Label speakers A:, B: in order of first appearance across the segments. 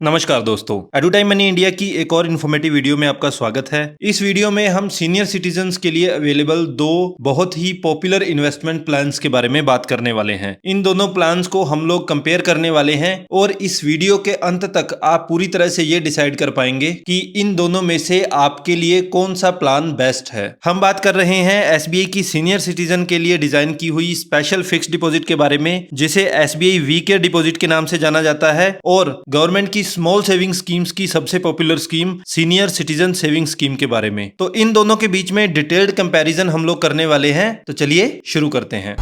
A: नमस्कार दोस्तों, एडुटाइम money India की एक और इन्फॉर्मेटिव वीडियो में आपका स्वागत है। इस वीडियो में हम सीनियर सिटीजन्स के लिए अवेलेबल दो बहुत ही पॉपुलर इन्वेस्टमेंट प्लान्स के बारे में बात करने वाले हैं। इन दोनों प्लान्स को हम लोग कंपेयर करने वाले हैं और इस वीडियो के अंत तक आप पूरी तरह से ये डिसाइड कर पाएंगे कि इन दोनों में से आपके लिए कौन सा प्लान बेस्ट है। हम बात कर रहे हैं एसबीआई की सीनियर सिटीजन के लिए डिजाइन की हुई स्पेशल फिक्स डिपॉजिट के बारे में, जिसे एसबीआई वी केयर डिपॉजिट के नाम से जाना जाता है, और गवर्नमेंट की स्मॉल सेविंग स्कीम्स की सबसे popular scheme senior citizen saving scheme के बारे में। तो इन दोनों के बीच में डिटेल्ड कंपैरिजन हम लोग करने वाले हैं। तो चलिए शुरू करते हैं।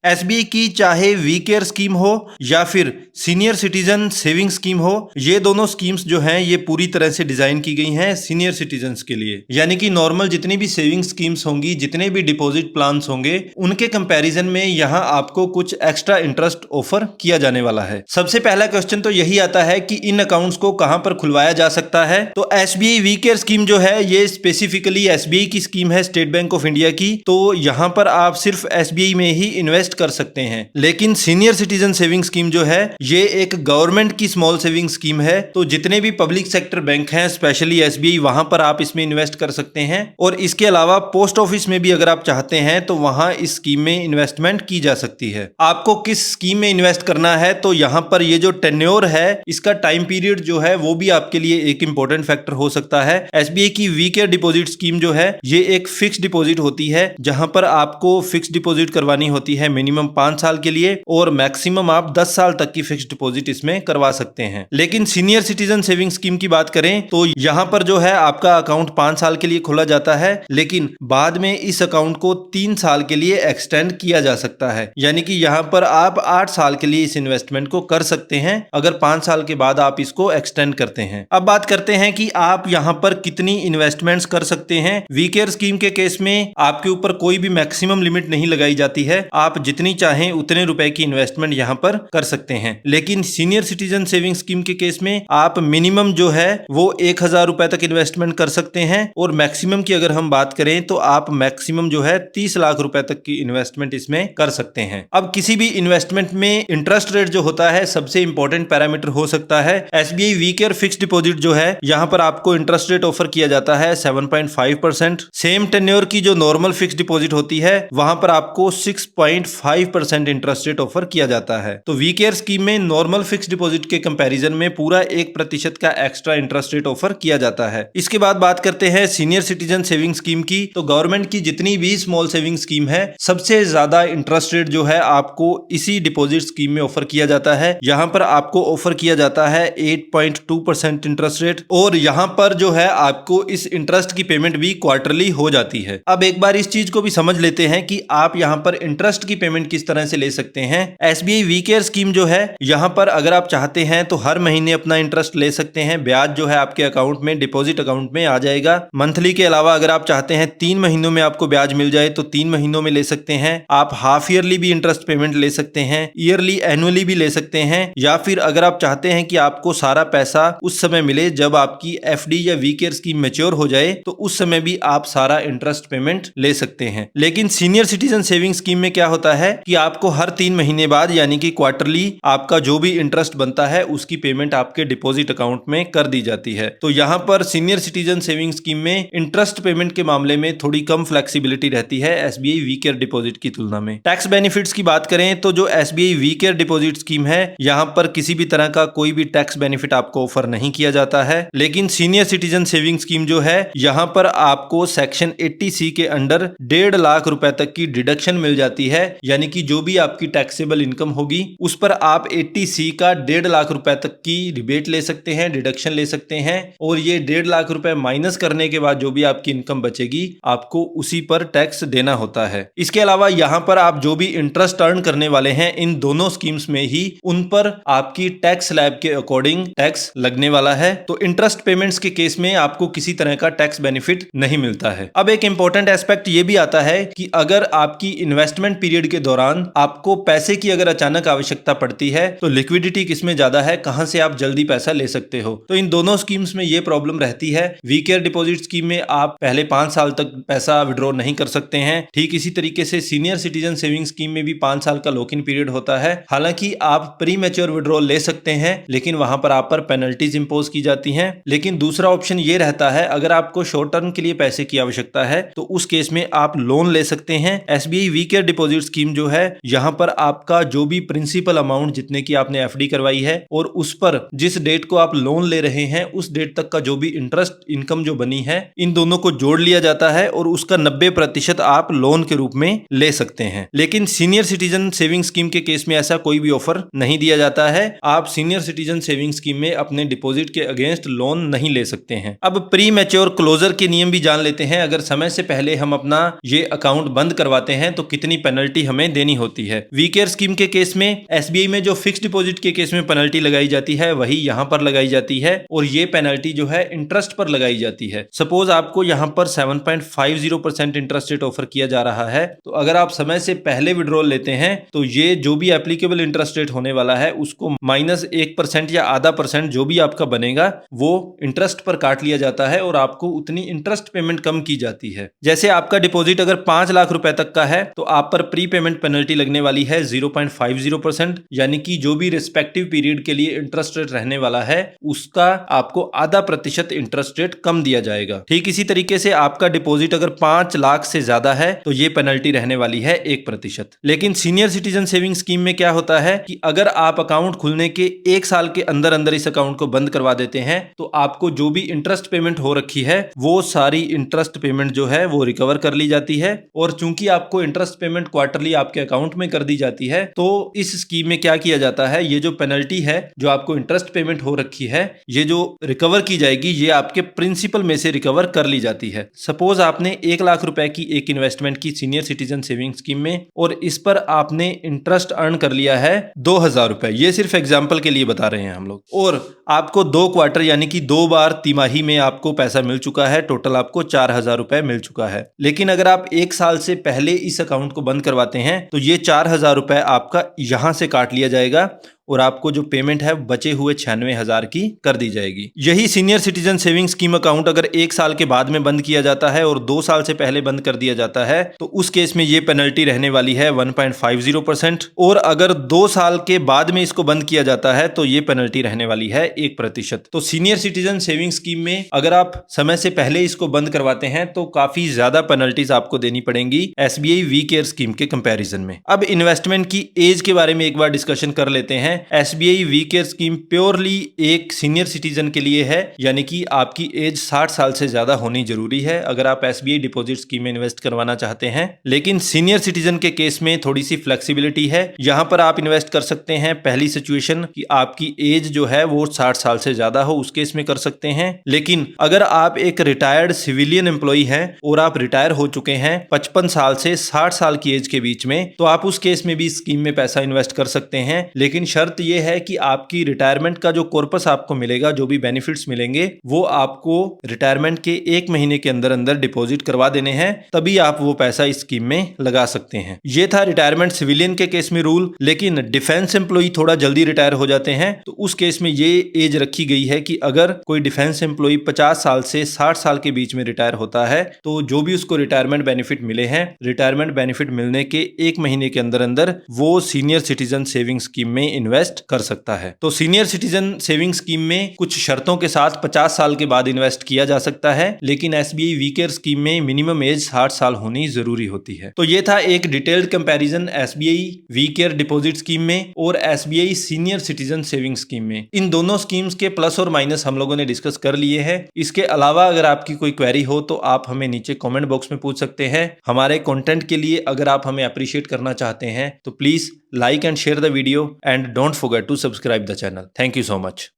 A: एसबीआई की चाहे वी केयर स्कीम हो या फिर सीनियर सिटीजन सेविंग स्कीम हो, ये दोनों स्कीम्स जो हैं ये पूरी तरह से डिजाइन की गई हैं सीनियर सिटीजन्स के लिए। यानी कि नॉर्मल जितनी भी सेविंग स्कीम्स होंगी, जितने भी डिपॉजिट प्लान्स होंगे, उनके कंपैरिजन में यहाँ आपको कुछ एक्स्ट्रा इंटरेस्ट ऑफर किया जाने वाला है। सबसे पहला क्वेश्चन तो यही आता है कि इन अकाउंट्स को कहां पर खुलवाया जा सकता है। तो एसबीआई वी केयर स्कीम जो है ये स्पेसिफिकली एसबीआई की स्कीम है, स्टेट बैंक ऑफ इंडिया की। तो यहाँ पर आप सिर्फ एसबीआई में ही इन्वेस्ट कर सकते हैं। लेकिन सीनियर सिटीजन सेविंग स्कीम जो है ये एक गवर्नमेंट की स्मॉल सेविंग स्कीम है। तो जितने भी पब्लिक सेक्टर बैंक हैं, स्पेशली एसबीआई, वहां पर आप इसमें इन्वेस्ट कर सकते हैं। और इसके अलावा पोस्ट ऑफिस में भी अगर आप चाहते हैं तो वहां इस स्कीम में इन्वेस्टमेंट की जा सकती है। आपको किस स्कीम में इन्वेस्ट करना है, तो यहां पर ये जो टेन्योर है, इसका टाइम पीरियड जो है वो भी आपके लिए एक इंपॉर्टेंट फैक्टर हो सकता है। एसबीआई की वी केयर डिपॉजिट स्कीम जो है ये एक फिक्स डिपॉजिट होती है, जहां पर आपको फिक्स डिपॉजिट करवानी होती है मिनिमम 5 साल के लिए, और मैक्सिमम आप 10 साल तक की फिक्स डिपॉजिट इसमें करवा सकते हैं। लेकिन सीनियर सिटीजन सेविंग स्कीम की बात करें तो यहां पर जो है आपका अकाउंट 5 साल के लिए खोला जाता है, लेकिन बाद में इस अकाउंट को 3 साल के लिए एक्सटेंड किया जा सकता है। यानी कि यहां पर आप 8 साल के लिए इस इन्वेस्टमेंट को कर सकते हैं, अगर 5 साल के बाद आप इसको एक्सटेंड करते हैं। अब बात करते हैं कि आप यहां पर कितनी इन्वेस्टमेंट्स कर सकते हैं। वी केयर स्कीम के केस में आपके ऊपर कोई भी मैक्सिमम लिमिट नहीं लगाई जाती है, आप जितनी चाहें उतने रुपए की इन्वेस्टमेंट यहां पर कर सकते हैं। लेकिन सीनियर सिटीजन सेविंग स्कीम के केस में आप मिनिमम जो है वो 1000 रुपए तक इन्वेस्टमेंट कर सकते हैं, और मैक्सिमम की अगर हम बात करें तो आप मैक्सिमम जो है 30 लाख रुपए तक की इन्वेस्टमेंट इसमें कर सकते हैं। अब किसी भी इन्वेस्टमेंट में इंटरेस्ट रेट जो होता है सबसे इंपॉर्टेंट पैरामीटर हो सकता है। SBI we care fix deposit जो है यहां पर आपको इंटरेस्ट रेट ऑफर किया जाता है 7.5%। सेम टेन्योर की जो नॉर्मल फिक्स डिपॉजिट होती है वहां पर आपको 6.5% इंटरेस्ट रेट ऑफर किया जाता है। तो वी केयर स्कीम में नॉर्मल फिक्स डिपॉजिट के कंपैरिजन में पूरा 1% का एक्स्ट्रा इंटरेस्ट रेट ऑफर किया जाता है। इसके बाद बात करते हैं सीनियर सिटीजन सेविंग स्कीम की। तो गवर्नमेंट की जितनी भी स्मॉल सेविंग स्कीम है, सबसे ज्यादा इंटरेस्ट रेट जो है आपको इसी डिपॉजिट स्कीम में ऑफर किया जाता है। यहां पर आपको ऑफर किया जाता है 8.2% इंटरेस्ट रेट, और यहां पर जो है आपको इस इंटरेस्ट की पेमेंट भी क्वार्टरली हो जाती है। अब एक बार इस चीज को भी समझ लेते हैं कि आप यहां पर इंटरेस्ट की पेमेंट किस तरह से ले सकते हैं। एसबीआई वी केयर स्कीम जो है यहां पर अगर आप चाहते हैं तो हर महीने अपना इंटरेस्ट ले सकते हैं। ब्याज जो है आपके अकाउंट में, डिपॉजिट अकाउंट में आ जाएगा। मंथली के अलावा अगर आप चाहते हैं 3 महीनों में आपको ब्याज मिल जाए तो 3 महीनों में ले सकते हैं। आप हाफ ईयरली भी इंटरेस्ट पेमेंट ले सकते हैं, ईयरली, एनुअली भी ले सकते हैं, या फिर अगर आप चाहते हैं कि आपको सारा पैसा उस समय मिले जब आपकी एफडी या वी केयर स्कीम मैच्योर हो जाए, तो उस समय भी आप सारा इंटरेस्ट पेमेंट ले सकते हैं। लेकिन सीनियर सिटीजन सेविंग स्कीम में क्या होता है कि आपको हर 3 महीने बाद यानी कि क्वार्टरली आपका जो भी इंटरेस्ट बनता है उसकी पेमेंट आपके डिपॉजिट अकाउंट में कर दी जाती है। तो यहां पर सीनियर सिटीजन सेविंग स्कीम में इंटरेस्ट पेमेंट के मामले में थोड़ी कम फ्लेक्सिबिलिटी रहती है एसबीआई वी केयर डिपॉजिट की तुलना में। टैक्स बेनिफिट्स की बात करें तो जो SBI we care deposit scheme है यहां पर किसी भी तरह का कोई भी टैक्स बेनिफिट आपको ऑफर नहीं किया जाता है। लेकिन सीनियर सिटीजन सेविंग स्कीम जो है यहां पर आपको सेक्शन 80C के अंडर 1.5 लाख रुपए तक की डिडक्शन मिल जाती है। यानी कि जो भी आपकी टैक्सेबल इनकम होगी उस पर आप 80C का 1.5 लाख रुपए तक की रिबेट ले सकते हैं, डिडक्शन ले सकते हैं, और ये 1.5 लाख रुपए माइनस करने के बाद जो भी आपकी इनकम बचेगी आपको उसी पर टैक्स देना होता है। इसके अलावा यहाँ पर आप जो भी इंटरेस्ट अर्न करने वाले हैं इन दोनों स्कीम्स में ही उन पर आपकी टैक्स स्लैब के अकॉर्डिंग टैक्स लगने वाला है। तो इंटरेस्ट पेमेंट्स के केस में आपको किसी तरह का टैक्स बेनिफिट नहीं मिलता है। अब एक इंपॉर्टेंट एस्पेक्ट ये भी आता है कि अगर आपकी इन्वेस्टमेंट पीरियड के दौरान आपको पैसे की अगर अचानक आवश्यकता पड़ती है तो लिक्विडिटी किसमें ज्यादा है, कहां से आप जल्दी पैसा ले सकते हो। तो इन दोनों स्कीम्स में ये प्रॉब्लम रहती है। वी केयर डिपॉजिट स्कीम में आप पहले 5 साल तक पैसा विड्रॉ नहीं कर सकते हैं। ठीक इसी तरीके से सीनियर सिटीजन सेविंग स्कीम में भी 5 साल का लॉक इन पीरियड होता है। हालांकि आप प्री मैच्योर विड्रॉल ले सकते हैं, लेकिन वहां पर आप पर पेनल्टीज इंपोज की जाती हैं। लेकिन दूसरा ऑप्शन ये रहता है, अगर आपको शॉर्ट टर्म के लिए पैसे की आवश्यकता है तो उस केस में आप लोन ले सकते हैं। SBI we care deposit scheme जो है, यहां पर आपका जो भी प्रिंसिपल अमाउंट जितने की आपने एफडी करवाई है और उस पर जिस डेट को आप लोन ले रहे हैं उस डेट तक का जो भी इंटरेस्ट इनकम जो बनी है, इन दोनों को जोड़ लिया जाता है और उसका 90% आप लोन के रूप में ले सकते हैं। लेकिन सीनियर सिटीजन सेविंग स्कीम के केस में ऐसा कोई भी ऑफर नहीं दिया जाता है। आप सीनियर सिटीजन सेविंग स्कीम में अपने डिपॉजिट के अगेंस्ट लोन नहीं ले सकते हैं। अब प्री मैच्योर क्लोजर के नियम भी जान लेते हैं। अगर समय से पहले हम अपना ये अकाउंट बंद करवाते हैं तो कितनी पेनल्टी हमें देनी होती है। वी केयर स्कीम के केस में एसबीआई में जो फिक्स डिपॉजिट के केस में पेनल्टी लगाई जाती है वही यहां पर लगाई जाती है, और ये पेनल्टी जो है इंटरेस्ट पर लगाई जाती है। सपोज आपको यहां पर 7.50% इंटरेस्ट रेट ऑफर किया जा रहा है, तो अगर आप समय से पहले विड्रॉल लेते हैं तो ये जो भी एप्लीकेबल इंटरेस्ट रेट होने वाला है उसको -1% या आधा % जो भी आपका बनेगा वो इंटरेस्ट पर काट लिया जाता है और आपको उतनी इंटरेस्ट पेमेंट कम की जाती है। जैसे आपका डिपॉजिट अगर 5 लाख रुपए तक का है तो आप पर प्री पेमेंट पेनल्टी लगने वाली है 0.50%, यानी कि जो भी रिस्पेक्टिव पीरियड के लिए इंटरेस्ट रेट रहने वाला है उसका आपको आधा % इंटरेस्ट रेट कम दिया जाएगा। ठीक इसी तरीके से आपका डिपॉजिट अगर 5 लाख से ज्यादा है तो ये पेनल्टी रहने वाली है 1%। लेकिन सीनियर सिटीजन सेविंग स्कीम में क्या होता है कि अगर आप अकाउंट खुलने के 1 साल के अंदर अंदर इस अकाउंट को बंद करवा देते हैं तो आपको जो भी इंटरेस्ट पेमेंट हो रखी है वो सारी इंटरेस्ट पेमेंट जो है वो रिकवर कर ली जाती है। और चूंकि आपको इंटरेस्ट पेमेंट क्वार्टरली आपके अकाउंट में कर दी जाती है तो इस स्कीम में क्या किया जाता है, ये जो पेनल्टी है जो आपको इंटरेस्ट पेमेंट हो रखी है ये जो रिकवर की जाएगी ये आपके प्रिंसिपल में से रिकवर कर ली जाती है। सपोज आपने 1 लाख रुपए की एक इन्वेस्टमेंट की सीनियर सिटीजन सेविंग स्कीम में और इस पर आपने इंटरेस्ट अर्न कर लिया है 2000 रुपए। ये सिर्फ एग्जांपल के लिए बता रहे हैं हम लोग। और आपको 2 क्वार्टर यानी कि 2 बार तिमाही में आपको पैसा मिल चुका है, टोटल आपको 4000 रुपए मिल चुका है। लेकिन अगर आप 1 साल से पहले इस अकाउंट को बंद करवाते हैं तो ये 4000 रुपए आपका यहां से काट लिया जाएगा और आपको जो पेमेंट है बचे हुए 96,000 की कर दी जाएगी। यही senior citizen saving scheme account अगर 1 साल के बाद में बंद किया जाता है और 2 साल से पहले बंद कर दिया जाता है तो उस केस में ये पेनल्टी रहने वाली है 1.50%, और अगर 2 साल के बाद में इसको बंद किया जाता है तो ये पेनल्टी रहने वाली है 1%। तो सीनियर सिटीजन सेविंग स्कीम में अगर आप समय से पहले इसको बंद करवाते हैं तो काफी ज्यादा पेनल्टीज आपको देनी पड़ेंगी एसबीआई वी केयर स्कीम के कंपैरिजन में। अब इन्वेस्टमेंट की एज के बारे में एक बार डिस्कशन कर लेते हैं। SBI we care scheme purely एक सीनियर सिटीजन के लिए है, यानी कि आपकी एज 60 साल से ज्यादा होनी जरूरी है अगर आप एसबीआई डिपॉजिट स्कीम में इन्वेस्ट करवाना चाहते हैं। लेकिन सीनियर सिटीजन के केस में थोड़ी सी फ्लेक्सिबिलिटी है। यहां पर आप इन्वेस्ट कर सकते हैं पहली सिचुएशन कि आपकी एज जो है वो 60 साल से ज्यादा हो, उस केस में कर सकते हैं। लेकिन अगर आप एक रिटायर्ड सिविलियन एम्प्लॉई हैं और आप रिटायर हो चुके हैं 55 साल से 60 साल की एज के बीच में, तो आप उस केस में भी स्कीम में पैसा इन्वेस्ट कर सकते हैं। लेकिन शर्त यह है कि आपकी रिटायरमेंट का जो कॉर्पस आपको मिलेगा, जो भी बेनिफिट्स मिलेंगे, वो आपको रिटायरमेंट के 1 महीने के अंदर अंदर डिपॉजिट करवा देने हैं, तभी आप वो पैसा इस स्कीम में लगा सकते हैं। ये था रिटायरमेंट सिविलियन के केस में रूल। लेकिन डिफेंस एम्प्लॉई थोड़ा जल्दी रिटायर हो जाते हैं तो उस केस में ये एज रखी गई है कि अगर कोई डिफेंस एम्प्लॉई 50 साल से 60 साल के बीच में रिटायर होता है तो जो भी उसको रिटायरमेंट बेनिफिट मिले हैं, रिटायरमेंट बेनिफिट मिलने के 1 महीने के अंदर अंदर वो सीनियर सिटीजन सेविंग स्कीम में इन्वेस्ट कर सकता है। तो सीनियर सिटीजन सेविंग स्कीम में कुछ शर्तों के साथ 50 साल के बाद इन्वेस्ट किया जा सकता है, लेकिन एसबीआई वी केयर स्कीम में मिनिमम एज 60 साल होनी जरूरी होती है। तो ये था एक detailed comparison SBI we care deposit scheme में और SBI senior citizen saving scheme में। इन दोनों स्कीम्स के प्लस और माइनस हम लोगों ने डिस्कस कर लिए हैं। इसके अलावा अगर आपकी कोई क्वेरी हो तो आप हमें नीचे कमेंट बॉक्स में पूछ सकते हैं। हमारे कंटेंट के लिए अगर आप हमें अप्रिशिएट करना चाहते हैं तो please like and share the video and don't forget to subscribe the channel. Thank you so much.